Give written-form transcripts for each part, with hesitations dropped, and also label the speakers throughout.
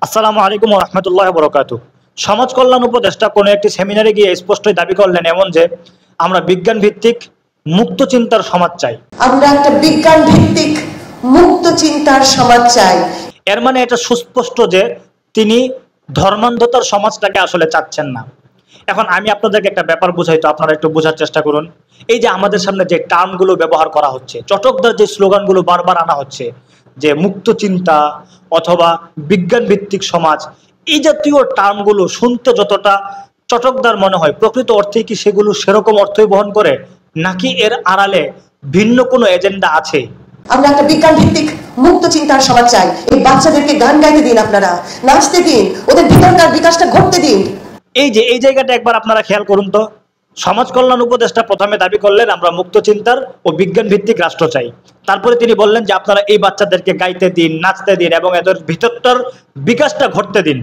Speaker 1: আসসালামু আলাইকুম ওয়া রাহমাতুল্লাহি ওয়া বারাকাতুহু। সমাজ কল্যাণ উপদেষ্টা কোনো একটি সেমিনারে গিয়ে স্পষ্টই দাবি করলেন এমন যে আমরা বিজ্ঞান ভিত্তিক মুক্ত চিন্তার সমাজ চাই।
Speaker 2: আমরা একটা বিজ্ঞান ভিত্তিক মুক্ত চিন্তার সমাজ চাই।
Speaker 1: এর মানে এটা সুস্পষ্ট যে তিনি ধর্মান্ধতার সমাজটাকে আসলে চাচ্ছেন না। এখন আমি আপনাদেরকে একটা ব্যাপার বুঝাই, তো আপনারা একটু বোঝার চেষ্টা করুন। এই যে আমাদের সামনে যে টার্মগুলো ব্যবহার করা হচ্ছে, চটকদার যে স্লোগানগুলো বারবার আনা হচ্ছে যে মুক্ত চিন্তা অথবা বিজ্ঞান ভিত্তিক সমাজ, এই জাতীয় টার্মগুলো শুনতে যতটা চটকদার মনে হয়, প্রকৃত অর্থে কি সেগুলো সেরকম অর্থই বহন করে, নাকি এর আড়ালে ভিন্ন কোনো এজেন্ডা আছে?
Speaker 2: আমরা একটা বিজ্ঞান ভিত্তিক মুক্ত চিন্তার সমাজ চাই। এই বাচ্চাদেরকে গান গাইতে দিন, আপনারা নাচতে দিন, ওদের ভিতরকার বিকাশটা ঘটতে দিন।
Speaker 1: এই জায়গাটা একবার আপনারা খেয়াল করুন তো। সমাজ কল্যাণ উপদেষ্টা প্রথমে দাবি করলেন আমরা মুক্ত চিন্তার ও বিজ্ঞান ভিত্তিক রাষ্ট্র চাই। তারপরে তিনি বললেন যে আপনারা এই বাচ্চাদেরকে গাইতে দিন, নাচতে দিন এবং এদের ভিতরটার বিকাশটা ঘটতে দিন।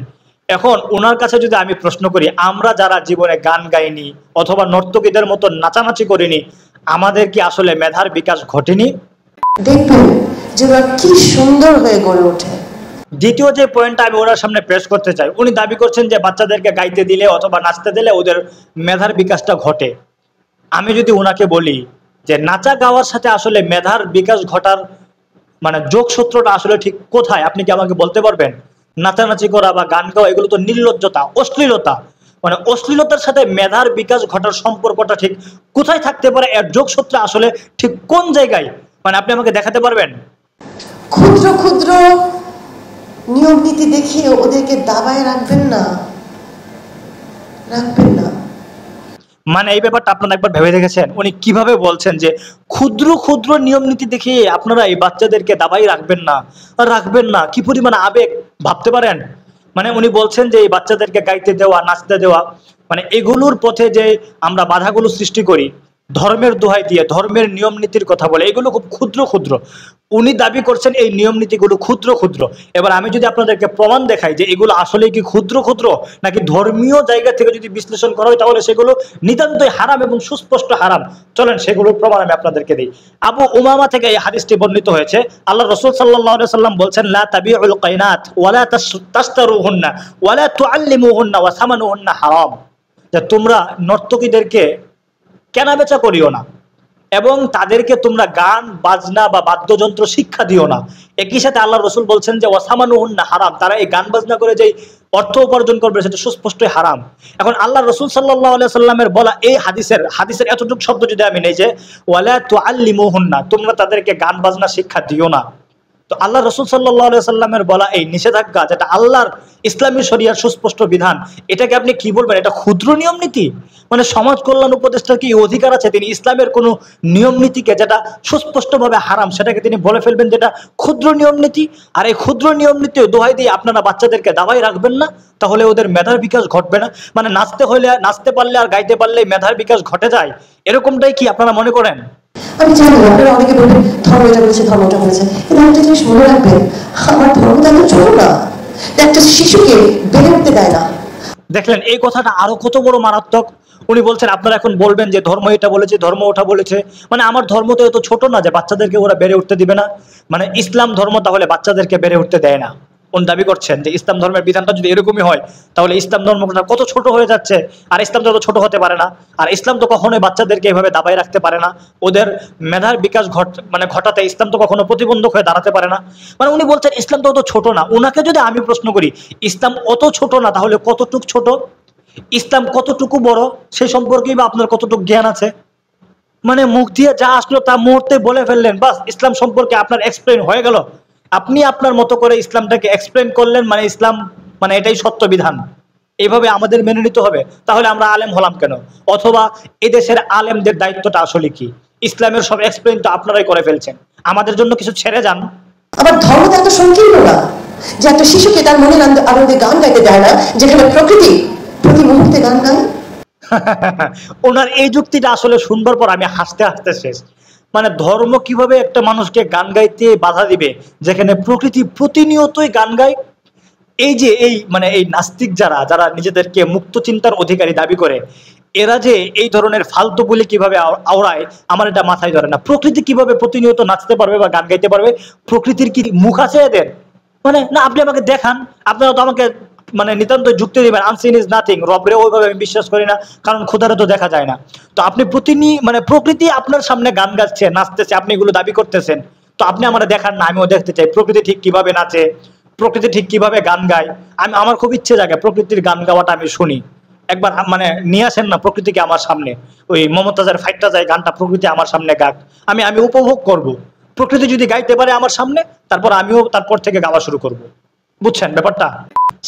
Speaker 1: এখন ওনার কাছে যদি আমি প্রশ্ন করি, আমরা যারা জীবনে গান গাইনি অথবা নর্তকীদের মতো নাচানাচি করিনি, আমাদের কি আসলে মেধার বিকাশ ঘটেনি?
Speaker 2: দেখবেন যে ওরা কি সুন্দর হয়ে গড়ে ওঠে।
Speaker 1: দ্বিতীয় যে পয়েন্টটা আমি ওনার সামনে পেশ করতে চাই, উনি দাবি করছেন যে বাচ্চাদেরকে গাইতে দিলে অথবা নাচতে দিলে ওদের মেধার বিকাশটা ঘটে। আমি যদি ওনাকে বলি যে নাচা গাওয়ার সাথে আসলে মেধার বিকাশ ঘটার মানে যোগসূত্রটা আসলে ঠিক কোথায়, আপনি কি আমাকে বলতে পারবেন? নাচানাচি করা বা গান গাওয়া এগুলো তো নির্লজ্জতা, অশ্লীলতা। মানে অশ্লীলতার সাথে মেধার বিকাশ ঘটার সম্পর্কটা ঠিক কোথায় থাকতে পারে? এর যোগসূত্র আসলে ঠিক কোন জায়গায়, মানে আপনি আমাকে দেখাতে পারবেন?
Speaker 2: ক্ষুদ্র ক্ষুদ্র নিয়ম নীতি দেখিয়ে ওদেরকে দাবায় রাখবেন না।
Speaker 1: মানে এই ব্যাপারটা আপনারা একবার ভেবে দেখেছেন উনি কিভাবে বলছেন যে ক্ষুদ্র ক্ষুদ্র নিয়ম নীতি দেখিয়ে আপনারা এই বাচ্চাদেরকে দাবাই রাখবেন না? কি পরিমাণ আবেগ ভাবতে পারেন? মানে উনি বলছেন যে এই বাচ্চাদেরকে গাইতে দেওয়া, নাচতে দেওয়া, মানে এগুলোর পথে যে আমরা বাধাগুলো সৃষ্টি করি ধর্মের দোহাই দিয়ে, ধর্মের নিয়ম নীতির কথা বলে, এগুলো খুব ক্ষুদ্র ক্ষুদ্র। উনি দাবি করছেন এই নিয়ম নীতিগুলো ক্ষুদ্র ক্ষুদ্র। এবার আমি যদি আপনাদেরকে প্রমাণ দেখাই যে এগুলো আসলে কি ক্ষুদ্র ক্ষুদ্র নাকি ধর্মীয় জায়গা থেকে যদি বিশ্লেষণ করা হয় তাহলে সেগুলো নিতান্তই হারাম এবং সুস্পষ্ট হারাম, চলেন সেগুলোর প্রমাণ আমি আপনাদেরকে দিই। আবু উমামা থেকে এই হাদিসটি বর্ণিত হয়েছে। আল্লাহ রাসূল সাল্লাল্লাহু আলাইহি সাল্লাম বলছেন লা তাবিউল কাইনাত ওয়ালা তাশতারুহুন্না ওয়ালা তুআল্লিমুহুন্না ওয়া সামানুহুন্না হারাম, যে তোমরা নর্তকীদেরকে কেনাবেচা করিও না এবং তাদেরকে তোমরা গান বাজনা বা বাদ্যযন্ত্র শিক্ষা দিও না। একই সাথে আল্লাহ রসুল বলছেন যে ওয়াসামানুহুন্না হারাম, তারা এই গান বাজনা করে যে অর্থ উপার্জন করবে সেটা সুস্পষ্টই হারাম। এখন আল্লাহ রসুল সাল্লাল্লাহু আলাইহি সাল্লামের বলা এই হাদিসের এতটুকু শব্দ যদি আমি নেই যে ওয়ালা তুআল্লিমুহুন্না, তোমরা তাদেরকে গান বাজনা শিক্ষা দিও না, তো আল্লাহ রসুল সাল্লাল্লাহু আলাইহি সাল্লামের বলা এই নিষেধাজ্ঞা, যেটা আল্লাহর ইসলামী শরিয়ার সুস্পষ্ট বিধান, এটাকে আপনি কি বলবেন? এটা ক্ষুদ্র নিয়ম নীতি? মানে সমাজ কল্যাণ উপদেষ্টার কি অধিকার আছে তিনি ইসলামের কোনো নিয়ম নীতিকে যেটা সুস্পষ্টভাবে হারাম সেটাকে তিনি বলে ফেলবেন যেটা ক্ষুদ্র নিয়ম নীতি? আর এই ক্ষুদ্র নিয়ম নীতি দোহাই দিয়ে আপনারা বাচ্চাদেরকে দাবাই রাখবেন না, তাহলে ওদের মেধার বিকাশ ঘটবে না? মানে নাচতে পারলে আর গাইতে পারলে মেধার বিকাশ ঘটে যায়, এরকমটাই কি আপনারা মনে করেন?
Speaker 2: আমি জানি আপনারা অনেকে বলবেন ধর্ম এটা বলেছে, ধর্ম ওটা বলেছে, কিন্তু একটা জিনিস মনে রাখবেন, আমার ধর্ম তো ছোট না, একটা শিশুকে বেড়ে উঠতে দেয় না।
Speaker 1: দেখলেন এই কথাটা আরো কত বড় মারাত্মক। উনি বলছেন আপনারা এখন বলবেন যে ধর্ম এটা বলেছে, ধর্ম ওটা বলেছে, মানে আমার ধর্ম তো এত ছোট না যে বাচ্চাদেরকে ওরা বেড়ে উঠতে দিবে না। মানে ইসলাম ধর্ম তাহলে বাচ্চাদেরকে বেড়ে উঠতে দেয় না। উনি দাবি করছেন যে ইসলাম ধর্মের বিধানটা যদি এরকমই হয় তাহলে ইসলাম ধর্মটা কত ছোট হয়ে যাচ্ছে। আর ইসলাম তো ছোট হতে পারে না। আর ইসলাম তো কখনোই বাচ্চাদেরকে এভাবে দাবাই রাখতে পারে না। ওদের মেধার বিকাশ ঘটাতে ইসলাম তো কখনো প্রতিবন্ধক হয়ে দাঁড়াতে পারে না। মানে উনি বলছেন ইসলাম তো অত ছোট না। ওনাকে যদি আমি প্রশ্ন করি ইসলাম অত ছোট না তাহলে কতটুক ছোট, ইসলাম কতটুকু বড়, সেই সম্পর্কেই বা আপনার কতটুকু জ্ঞান আছে? মানে মুখ দিয়ে যা আসলো তা মুহূর্তে বলে ফেললেন, বাস ইসলাম সম্পর্কে আপনার এক্সপ্লেন হয়ে গেল। আপনি আপনার মতো করে ইসলামটাকে এক্সপ্লেন করলেন, মানে ইসলাম মানে এটাই সত্য বিধান, এইভাবে আমাদের মেনে নিতে হবে। তাহলে আমরা আলেম হলাম কেন? অথবা এদেশের আলেমদের দায়িত্বটা আসলে কি? ইসলামের সব এক্সপ্লেন তো আপনারাই করে ফেলছেন, আমাদের জন্য কিছু ছেড়ে যান।
Speaker 2: আবার ধর্ম তো এত সংকীর্ণ না যে একটা শিশুকে তার মনের আনন্দে গান গাইতে দেয় না, যেখানে প্রকৃতি প্রতি মুহূর্তে গান গায়।
Speaker 1: ওনার এই যুক্তিটা আসলে শুনবার পর আমি হাসতে হাসতে শেষ। মানে ধর্ম কিভাবে একটা মানুষকে গান গাইতে বাধা দিবে যেখানে প্রকৃতি প্রতিনিয়তই গান গায়? এই নাস্তিক যারা নিজেদেরকে মুক্ত চিন্তার অধিকারী দাবি করে, এরা যে এই ধরনের ফালতু বলে কিভাবে আওড়ায় আমার এটা মাথায় ধরে না। প্রকৃতি কিভাবে প্রতিনিয়ত নাচতে পারবে বা গান গাইতে পারবে? প্রকৃতির কি মুখ আছে এদের? মানে না, আপনি আমাকে দেখান। আপনারা তো আমাকে মানে নিতান্ত যুক্তি দিবেন আনসিন ইজ নাথিং, রবরে ওইভাবে আমি বিশ্বাস করি না, কারণ খোদারে তো দেখা যায় না। তো আপনি মানে প্রকৃতি আপনার সামনে গান গাচ্ছে, নাচতেছে, আপনি এগুলো দাবি করতেছেন, তো আপনি আমার দেখান না, আমিও দেখতে চাই প্রকৃতি ঠিক কিভাবে নাচে, প্রকৃতি ঠিক কিভাবে গান গায়। আমার খুব ইচ্ছে জাগে প্রকৃতির গান গাওয়াটা আমি শুনি। একবার মানে নিয়ে আসেন না প্রকৃতিকে আমার সামনে, ওই মমতাজের ফাইটটা যায় গানটা প্রকৃতি আমার সামনে গাক, আমি উপভোগ করব। প্রকৃতি যদি গাইতে পারে আমার সামনে, তারপর আমিও তারপর থেকে গাওয়া শুরু করব। বুঝছেন ব্যাপারটা?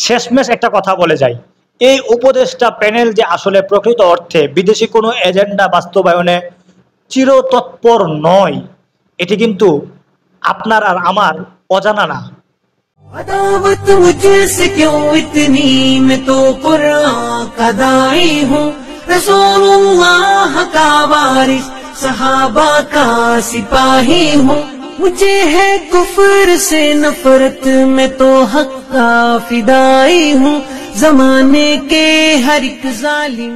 Speaker 1: শেষমেশ একটা কথা বলে যাই, এই উপদেষ্টা প্যানেল যে আসলে প্রকৃত অর্থে বিদেশি কোনো এজেন্ডা বাস্তবায়নে চিরতৎপর নয়, এটি কিন্তু আপনার আর আমার অজানা না।
Speaker 3: अदावत मुझसे क्यों इतनी, मैं तो कुरान का दाई हूँ, रसूलुल्लाह का वारिस, सहाबा का सिपाही हूँ। मुझे है कुफ्र से नफरत, मैं तो हक का फिदाई हूँ। जमाने के हर एक जालिम